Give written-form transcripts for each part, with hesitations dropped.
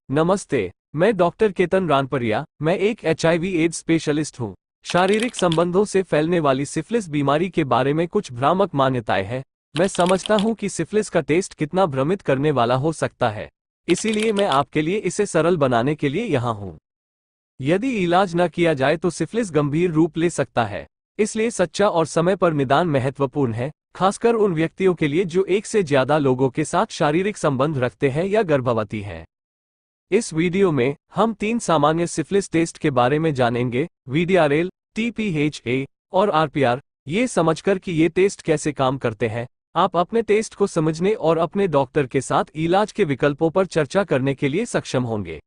नमस्ते, मैं डॉक्टर केतन रानपरिया। मैं एक एचआईवी एड्स स्पेशलिस्ट हूँ। शारीरिक संबंधों से फैलने वाली सिफिलिस बीमारी के बारे में कुछ भ्रामक मान्यताएं हैं। मैं समझता हूँ कि सिफिलिस का टेस्ट कितना भ्रमित करने वाला हो सकता है, इसीलिए मैं आपके लिए इसे सरल बनाने के लिए यहाँ हूँ। यदि इलाज न किया जाए तो सिफिलिस गंभीर रूप ले सकता है, इसलिए सच्चा और समय पर निदान महत्वपूर्ण है, खासकर उन व्यक्तियों के लिए जो एक से ज्यादा लोगों के साथ शारीरिक संबंध रखते हैं या गर्भवती हैं। इस वीडियो में हम 3 सामान्य सिफिलिस टेस्ट के बारे में जानेंगे, वीडीआरएल, टीपीएचए और आरपीआर। ये समझकर कि ये टेस्ट कैसे काम करते हैं, आप अपने टेस्ट को समझने और अपने डॉक्टर के साथ इलाज के विकल्पों पर चर्चा करने के लिए सक्षम होंगे।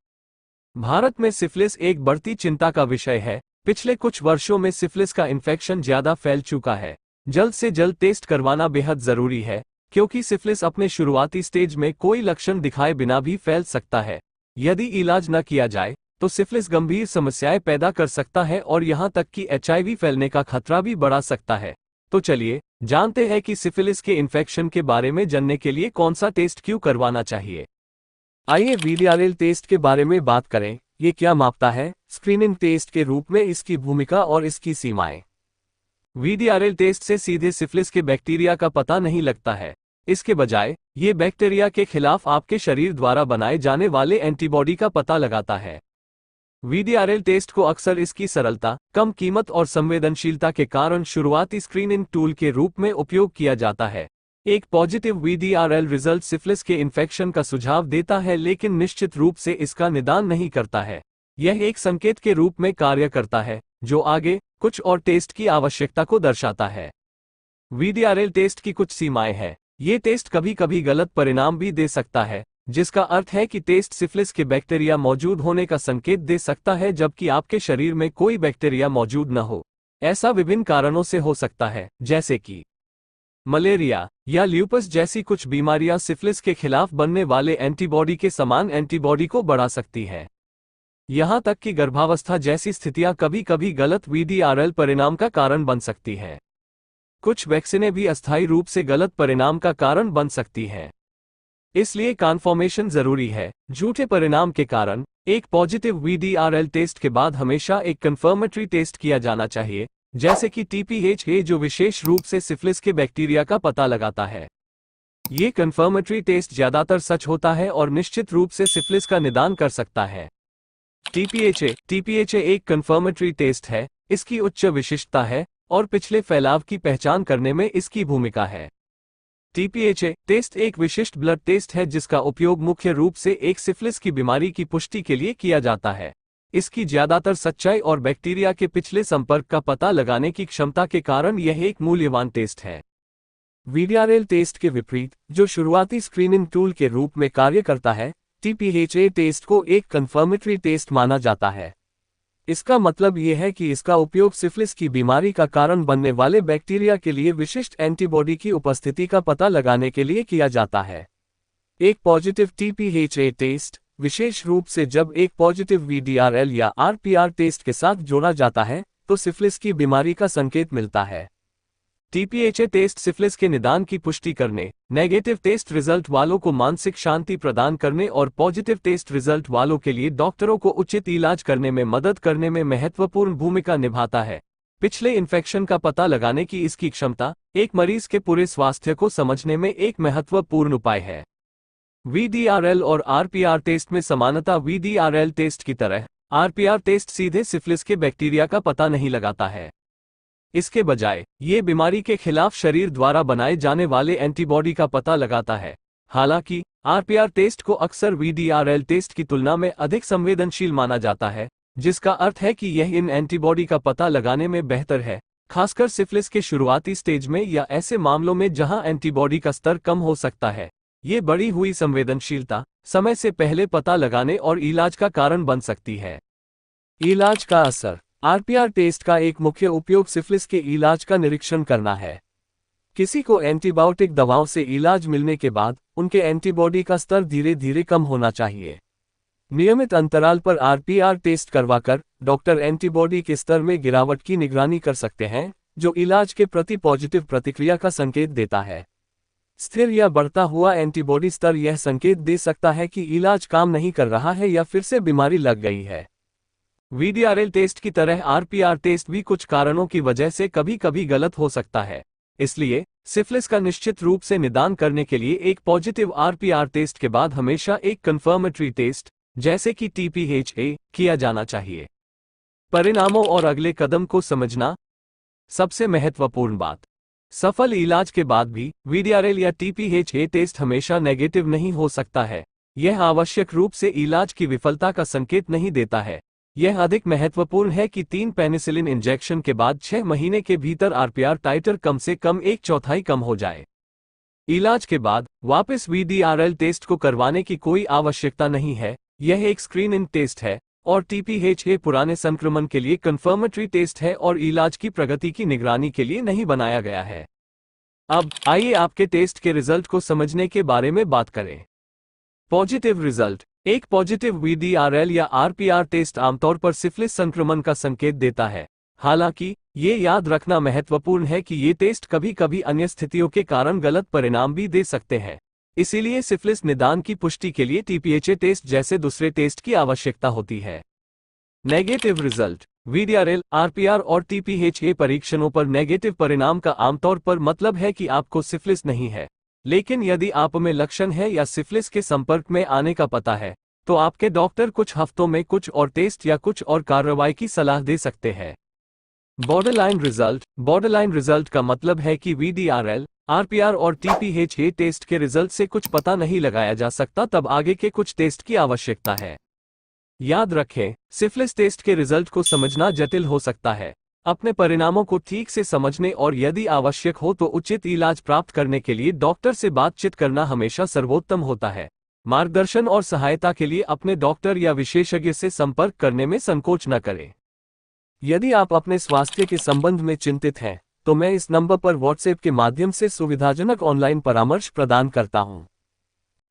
भारत में सिफिलिस एक बढ़ती चिंता का विषय है। पिछले कुछ वर्षों में सिफिलिस का इन्फेक्शन ज्यादा फैल चुका है। जल्द से जल्द टेस्ट करवाना बेहद जरूरी है, क्योंकि सिफिलिस अपने शुरुआती स्टेज में कोई लक्षण दिखाए बिना भी फैल सकता है। यदि इलाज न किया जाए तो सिफिलिस गंभीर समस्याएं पैदा कर सकता है और यहां तक कि एचआईवी फैलने का खतरा भी बढ़ा सकता है। तो चलिए जानते हैं कि सिफिलिस के इन्फेक्शन के बारे में जानने के लिए कौन सा टेस्ट क्यों करवाना चाहिए। आइए वीडीआरएल टेस्ट के बारे में बात करें। ये क्या मापता है? स्क्रीनिंग टेस्ट के रूप में इसकी भूमिका और इसकी सीमाएं। वीडीआरएल टेस्ट से सीधे सिफिलिस के बैक्टीरिया का पता नहीं लगता है। इसके बजाय ये बैक्टीरिया के खिलाफ आपके शरीर द्वारा बनाए जाने वाले एंटीबॉडी का पता लगाता है। वीडीआरएल टेस्ट को अक्सर इसकी सरलता, कम कीमत और संवेदनशीलता के कारण शुरुआती स्क्रीनिंग टूल के रूप में उपयोग किया जाता है। एक पॉजिटिव वीडीआरएल रिजल्ट सिफिलिस के इन्फेक्शन का सुझाव देता है, लेकिन निश्चित रूप से इसका निदान नहीं करता है। यह एक संकेत के रूप में कार्य करता है, जो आगे कुछ और टेस्ट की आवश्यकता को दर्शाता है। वीडीआरएल टेस्ट की कुछ सीमाएं हैं। ये टेस्ट कभी कभी गलत परिणाम भी दे सकता है, जिसका अर्थ है कि टेस्ट सिफिलिस के बैक्टीरिया मौजूद होने का संकेत दे सकता है, जबकि आपके शरीर में कोई बैक्टीरिया मौजूद न हो। ऐसा विभिन्न कारणों से हो सकता है, जैसे कि मलेरिया या ल्यूपस जैसी कुछ बीमारियां सिफिलिस के खिलाफ बनने वाले एंटीबॉडी के समान एंटीबॉडी को बढ़ा सकती है। यहां तक कि गर्भावस्था जैसी स्थितियां कभी कभी गलत वीडीआरएल परिणाम का कारण बन सकती हैं। कुछ वैक्सीनें भी अस्थायी रूप से गलत परिणाम का कारण बन सकती हैं। इसलिए कन्फर्मेशन जरूरी है। झूठे परिणाम के कारण एक पॉजिटिव वीडीआरएल टेस्ट के बाद हमेशा एक कंफर्मेटरी टेस्ट किया जाना चाहिए, जैसे कि टीपीएचए, जो विशेष रूप से सिफिलिस के बैक्टीरिया का पता लगाता है। ये कंफर्मेटरी टेस्ट ज्यादातर सच होता है और निश्चित रूप से सिफिलिस का निदान कर सकता है। टीपीएचए एक कंफर्मेटरी टेस्ट है। इसकी उच्च विशिष्टता है और पिछले फैलाव की पहचान करने में इसकी भूमिका है। टीपीएचए टेस्ट एक विशिष्ट ब्लड टेस्ट है, जिसका उपयोग मुख्य रूप से एक सिफिलिस की बीमारी की पुष्टि के लिए किया जाता है। इसकी ज्यादातर सच्चाई और बैक्टीरिया के पिछले संपर्क का पता लगाने की क्षमता के कारण यह एक मूल्यवान टेस्ट है। वीडीआरएल टेस्ट के विपरीत, जो शुरुआती स्क्रीनिंग टूल के रूप में कार्य करता है, टीपीएचए टेस्ट को एक कंफर्मेटरी टेस्ट माना जाता है। इसका मतलब यह है कि इसका उपयोग सिफिलिस की बीमारी का कारण बनने वाले बैक्टीरिया के लिए विशिष्ट एंटीबॉडी की उपस्थिति का पता लगाने के लिए किया जाता है। एक पॉजिटिव टीपीएचए टेस्ट, विशेष रूप से जब एक पॉजिटिव वीडीआरएल या आरपीआर टेस्ट के साथ जोड़ा जाता है, तो सिफिलिस की बीमारी का संकेत मिलता है। टीपीएचए टेस्ट सिफिलिस के निदान की पुष्टि करने, नेगेटिव टेस्ट रिजल्ट वालों को मानसिक शांति प्रदान करने और पॉजिटिव टेस्ट रिजल्ट वालों के लिए डॉक्टरों को उचित इलाज करने में मदद करने में महत्वपूर्ण भूमिका निभाता है। पिछले इन्फेक्शन का पता लगाने की इसकी क्षमता एक मरीज के पूरे स्वास्थ्य को समझने में एक महत्वपूर्ण उपाय है। वीडीआरएल और आरपीआर टेस्ट में समानता। वीडीआरएल टेस्ट की तरह आरपीआर टेस्ट सीधे सिफिलिस के बैक्टीरिया का पता नहीं लगाता है। इसके बजाय ये बीमारी के खिलाफ शरीर द्वारा बनाए जाने वाले एंटीबॉडी का पता लगाता है। हालांकि आरपीआर टेस्ट को अक्सर वीडीआरएल टेस्ट की तुलना में अधिक संवेदनशील माना जाता है, जिसका अर्थ है कि यह इन एंटीबॉडी का पता लगाने में बेहतर है, खासकर सिफिलिस के शुरुआती स्टेज में या ऐसे मामलों में जहां एंटीबॉडी का स्तर कम हो सकता है। ये बढ़ी हुई संवेदनशीलता समय से पहले पता लगाने और इलाज का कारण बन सकती है। इलाज का असर। आरपीआर टेस्ट का एक मुख्य उपयोग सिफिलिस के इलाज का निरीक्षण करना है। किसी को एंटीबायोटिक दवाओं से इलाज मिलने के बाद उनके एंटीबॉडी का स्तर धीरे धीरे कम होना चाहिए। नियमित अंतराल पर आरपीआर टेस्ट करवाकर डॉक्टर एंटीबॉडी के स्तर में गिरावट की निगरानी कर सकते हैं, जो इलाज के प्रति पॉजिटिव प्रतिक्रिया का संकेत देता है। स्थिर या बढ़ता हुआ एंटीबॉडी स्तर यह संकेत दे सकता है कि इलाज काम नहीं कर रहा है या फिर से बीमारी लग गई है। वीडीआरएल टेस्ट की तरह आरपीआर टेस्ट भी कुछ कारणों की वजह से कभी कभी गलत हो सकता है। इसलिए सिफिलिस का निश्चित रूप से निदान करने के लिए एक पॉजिटिव आरपीआर टेस्ट के बाद हमेशा एक कंफर्मेटरी टेस्ट जैसे कि टीपीएचए किया जाना चाहिए। परिणामों और अगले कदम को समझना। सबसे महत्वपूर्ण बात, सफल इलाज के बाद भी वीडीआरएल या टीपीएचए टेस्ट हमेशा नेगेटिव नहीं हो सकता है। यह आवश्यक रूप से इलाज की विफलता का संकेत नहीं देता है। यह अधिक महत्वपूर्ण है कि 3 पेनिसिलिन इंजेक्शन के बाद 6 महीने के भीतर आरपीआर टाइटर कम से कम 1/4 कम हो जाए। इलाज के बाद वापस वीडीआरएल टेस्ट को करवाने की कोई आवश्यकता नहीं है। यह एक स्क्रीनिंग टेस्ट है और टीपीएचए पुराने संक्रमण के लिए कंफर्मेटरी टेस्ट है और इलाज की प्रगति की निगरानी के लिए नहीं बनाया गया है। अब आइए आपके टेस्ट के रिजल्ट को समझने के बारे में बात करें। Positive result. एक पॉजिटिव वीडीआरएल या आरपीआर टेस्ट आमतौर पर सिफिलिस संक्रमण का संकेत देता है। हालांकि ये याद रखना महत्वपूर्ण है कि ये टेस्ट कभी कभी अन्य स्थितियों के कारण गलत परिणाम भी दे सकते हैं। इसीलिए सिफिलिस निदान की पुष्टि के लिए टीपीएचए टेस्ट जैसे दूसरे टेस्ट की आवश्यकता होती है। Negative result. वीडीआरएल, आरपीआर और टीपीएचए परीक्षणों पर नेगेटिव परिणाम का आमतौर पर मतलब है कि आपको सिफिलिस नहीं है। लेकिन यदि आप में लक्षण है या सिफिलिस के संपर्क में आने का पता है, तो आपके डॉक्टर कुछ हफ्तों में कुछ और टेस्ट या कुछ और कार्रवाई की सलाह दे सकते हैं। Borderline result. बॉर्डरलाइन रिजल्ट का मतलब है कि वीडीआरएल, आरपीआर और टीपीएचए टेस्ट के रिजल्ट से कुछ पता नहीं लगाया जा सकता, तब आगे के कुछ टेस्ट की आवश्यकता है। याद रखें, सिफिलिस टेस्ट के रिजल्ट को समझना जटिल हो सकता है। अपने परिणामों को ठीक से समझने और यदि आवश्यक हो तो उचित इलाज प्राप्त करने के लिए डॉक्टर से बातचीत करना हमेशा सर्वोत्तम होता है। मार्गदर्शन और सहायता के लिए अपने डॉक्टर या विशेषज्ञ से संपर्क करने में संकोच न करें। यदि आप अपने स्वास्थ्य के संबंध में चिंतित हैं, तो मैं इस नंबर पर व्हाट्सएप के माध्यम से सुविधाजनक ऑनलाइन परामर्श प्रदान करता हूं।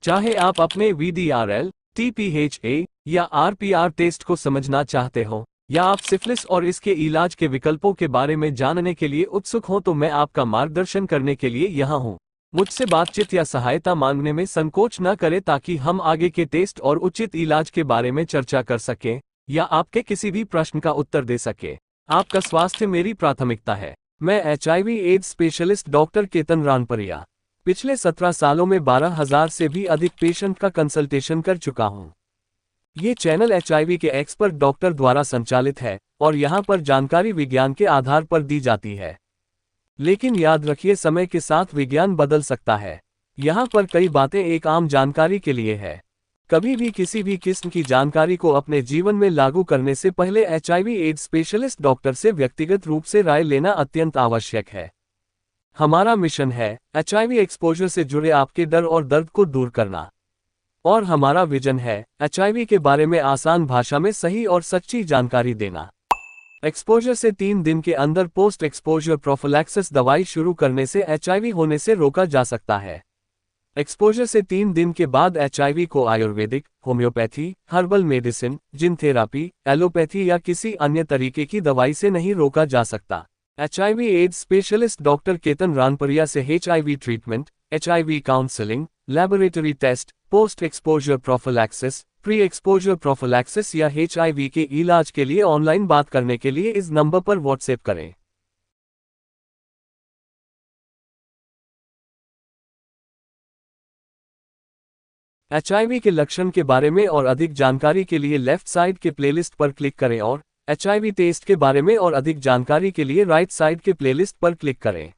चाहे आप अपने वीडीआरएल, टीपीएचए या आरपीआर टेस्ट को समझना चाहते हो या आप सिफिलिस और इसके इलाज के विकल्पों के बारे में जानने के लिए उत्सुक हो, तो मैं आपका मार्गदर्शन करने के लिए यहाँ हूँ। मुझसे बातचीत या सहायता मांगने में संकोच न करें ताकि हम आगे के टेस्ट और उचित इलाज के बारे में चर्चा कर सकें या आपके किसी भी प्रश्न का उत्तर दे सके। आपका स्वास्थ्य मेरी प्राथमिकता है। मैं HIV AIDS specialist doctor Ketan Ranpariya पिछले 17 सालों में 12,000 से भी अधिक पेशेंट का कंसल्टेशन कर चुका हूं। ये चैनल एचआईवी के एक्सपर्ट डॉक्टर द्वारा संचालित है और यहाँ पर जानकारी विज्ञान के आधार पर दी जाती है। लेकिन याद रखिए, समय के साथ विज्ञान बदल सकता है। यहाँ पर कई बातें एक आम जानकारी के लिए है। कभी भी किसी भी किस्म की जानकारी को अपने जीवन में लागू करने से पहले एचआईवी एड्स स्पेशलिस्ट डॉक्टर से व्यक्तिगत रूप से राय लेना अत्यंत आवश्यक है। हमारा मिशन है एचआईवी एक्सपोजर से जुड़े आपके डर और दर्द को दूर करना, और हमारा विजन है एचआईवी के बारे में आसान भाषा में सही और सच्ची जानकारी देना। एक्सपोजर से 3 दिन के अंदर पोस्ट एक्सपोजर प्रोफिलैक्सिस दवाई शुरू करने से एचआईवी होने से रोका जा सकता है। एक्सपोजर से 3 दिन के बाद एचआईवी को Ayurvedic, homeopathy, herbal medicine, gene therapy, allopathy या किसी अन्य तरीके की दवाई से नहीं रोका जा सकता। HIV AIDS specialist doctor Ketan Ranpariya से HIV treatment, HIV counselling, laboratory test, post exposure prophylaxis, pre exposure prophylaxis या एचआईवी के इलाज के लिए ऑनलाइन बात करने के लिए इस नंबर पर व्हाट्सएप करें। एचआईवी के लक्षण के बारे में और अधिक जानकारी के लिए लेफ्ट साइड के प्लेलिस्ट पर क्लिक करें और एचआईवी टेस्ट के बारे में और अधिक जानकारी के लिए राइट साइड के प्लेलिस्ट पर क्लिक करें।